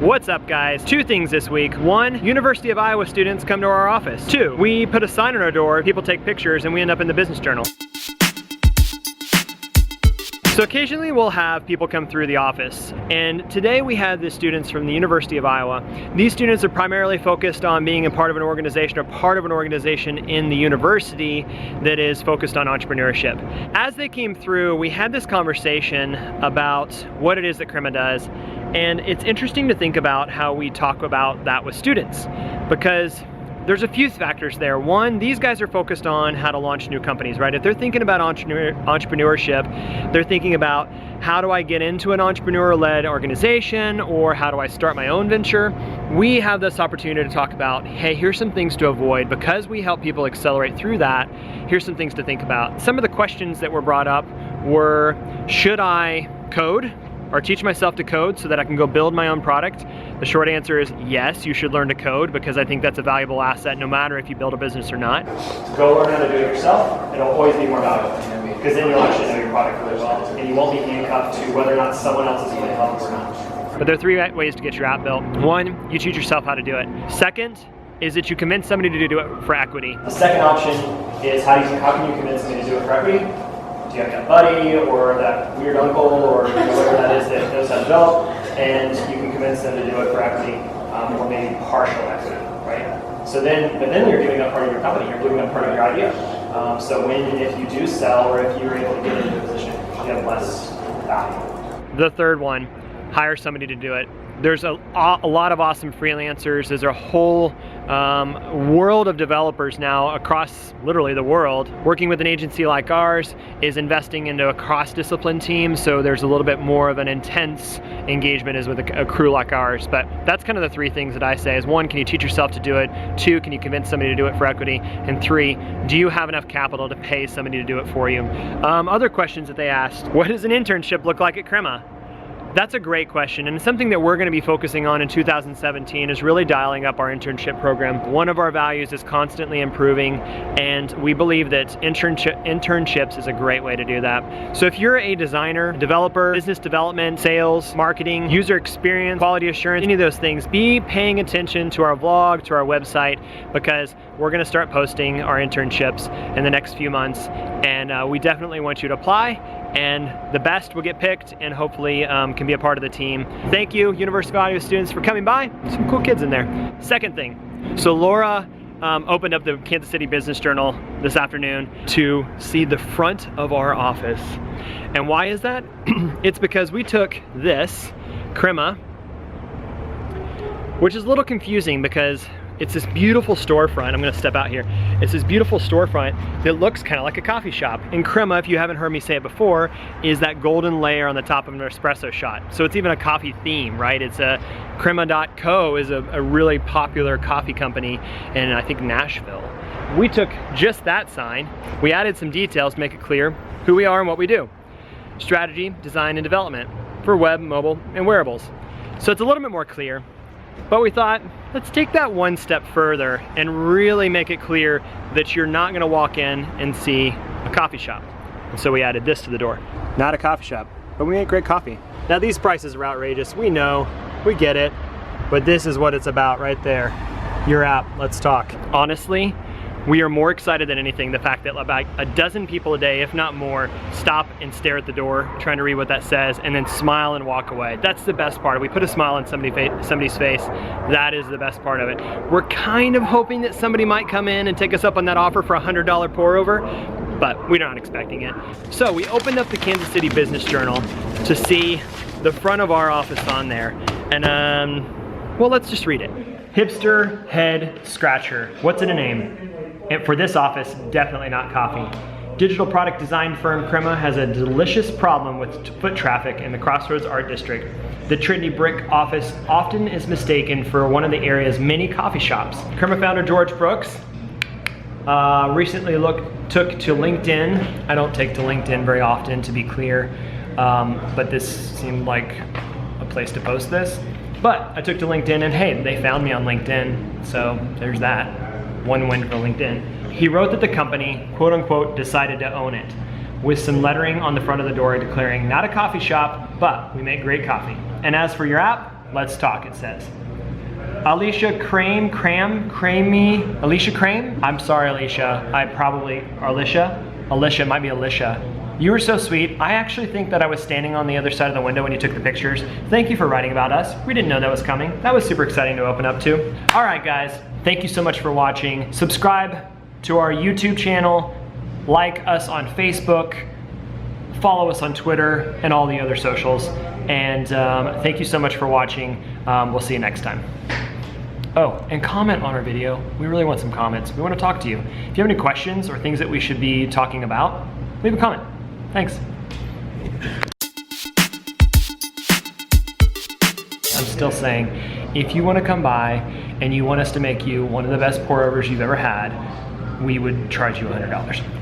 What's up, guys? Two things this week. One, University of Iowa students come to our office. Two, we put a sign on our door, people take pictures, and we end up in the business journal. So occasionally we'll have people come through the office, and today we had the students from the University of Iowa. These students are primarily focused on being a part of an organization or part of an organization in the university that is focused on entrepreneurship. As they came through, we had this conversation about what it is that Crema does, and it's interesting to think about how we talk about that with students, because there's a few factors there. One, these guys are focused on how to launch new companies, right? If they're thinking about entrepreneurship, they're thinking about how do I get into an entrepreneur-led organization, or how do I start my own venture? We have this opportunity to talk about, hey, here's some things to avoid. Because we help people accelerate through that, here's some things to think about. Some of the questions that were brought up were, should I code or teach myself to code so that I can go build my own product? The short answer is yes, you should learn to code, because I think that's a valuable asset no matter if you build a business or not. Go learn how to do it yourself. It'll always be more valuable, because then you'll actually know your product really well, and you won't be handcuffed to whether or not someone else is going to help or not. But there are three ways to get your app built. One, you teach yourself how to do it. Second, is that you convince somebody to do it for equity. The second option is how can you convince somebody to do it for equity? Do you have that buddy or that weird uncle or whatever that is that knows how to develop, and you can convince them to do it for equity, or maybe partial equity, right? So then, but then you're giving up part of your company, you're giving up part of your idea. So when and if you do sell, or if you're able to get into a position, you have less value. The third one, hire somebody to do it. There's a lot of awesome freelancers. There's a whole world of developers now across literally the world. Working with an agency like ours is investing into a cross-discipline team, so there's a little bit more of an intense engagement as with a crew like ours. But that's kind of the three things that I say is, one, can you teach yourself to do it? Two, can you convince somebody to do it for equity? And three, do you have enough capital to pay somebody to do it for you? Other questions that they asked, what does an internship look like at Crema? That's a great question, and something that we're going to be focusing on in 2017 is really dialing up our internship program. One of our values is constantly improving, and we believe that internships is a great way to do that. So if you're a designer, developer, business development, sales, marketing, user experience, quality assurance, any of those things, be paying attention to our vlog, to our website, because we're going to start posting our internships in the next few months, and we definitely want you to apply, and the best will get picked and hopefully can be a part of the team. Thank you, University of Iowa students, for coming by. Some cool kids in there. Second thing, so Laura opened up the Kansas City Business Journal this afternoon to see the front of our office. And why is that? It's because we took this, Crema, which is a little confusing because it's this beautiful storefront. I'm gonna step out here. It's this beautiful storefront that looks kind of like a coffee shop. And Crema, if you haven't heard me say it before, is that golden layer on the top of an espresso shot. So it's even a coffee theme, right? It's a Crema.co is a really popular coffee company in, I think, Nashville. We took just that sign, we added some details to make it clear who we are and what we do. Strategy, design, and development for web, mobile, and wearables. So it's a little bit more clear. But we thought, let's take that one step further and really make it clear that you're not gonna walk in and see a coffee shop. And so we added this to the door. Not a coffee shop, but we make great coffee. Now these prices are outrageous, we know, we get it, but this is what it's about right there. Your app, let's talk. Honestly, we are more excited than anything, the fact that about a dozen people a day, if not more, stop and stare at the door, trying to read what that says, and then smile and walk away. That's the best part. We put a smile on somebody's face. That is the best part of it. We're kind of hoping that somebody might come in and take us up on that offer for a $100 pour over, but we're not expecting it. So we opened up the Kansas City Business Journal to see the front of our office on there. And well, let's just read it. Hipster Head Scratcher. What's in a name? And for this office, definitely not coffee. Digital product design firm Crema has a delicious problem with foot traffic in the Crossroads Art District. The Trinity Brick office often is mistaken for one of the area's many coffee shops. Crema founder George Brooks recently took to LinkedIn. I don't take to LinkedIn very often, to be clear, but this seemed like a place to post this. But I took to LinkedIn and hey, they found me on LinkedIn, so there's that. One win for LinkedIn. He wrote that the company, quote unquote, decided to own it, with some lettering on the front of the door declaring, not a coffee shop, but we make great coffee. And as for your app, let's talk, it says. Alicia Creme, Alicia Creme? I'm sorry, Alicia. Alicia, it might be Alicia. You were so sweet. I actually think that I was standing on the other side of the window when you took the pictures. Thank you for writing about us. We didn't know that was coming. That was super exciting to open up to. All right, guys, thank you so much for watching. Subscribe to our YouTube channel, like us on Facebook, follow us on Twitter and all the other socials. And thank you so much for watching. We'll see you next time. Oh, and comment on our video. We really want some comments. We want to talk to you. If you have any questions or things that we should be talking about, leave a comment. Thanks. I'm still saying, if you want to come by and you want us to make you one of the best pour-overs you've ever had, we would charge you $100.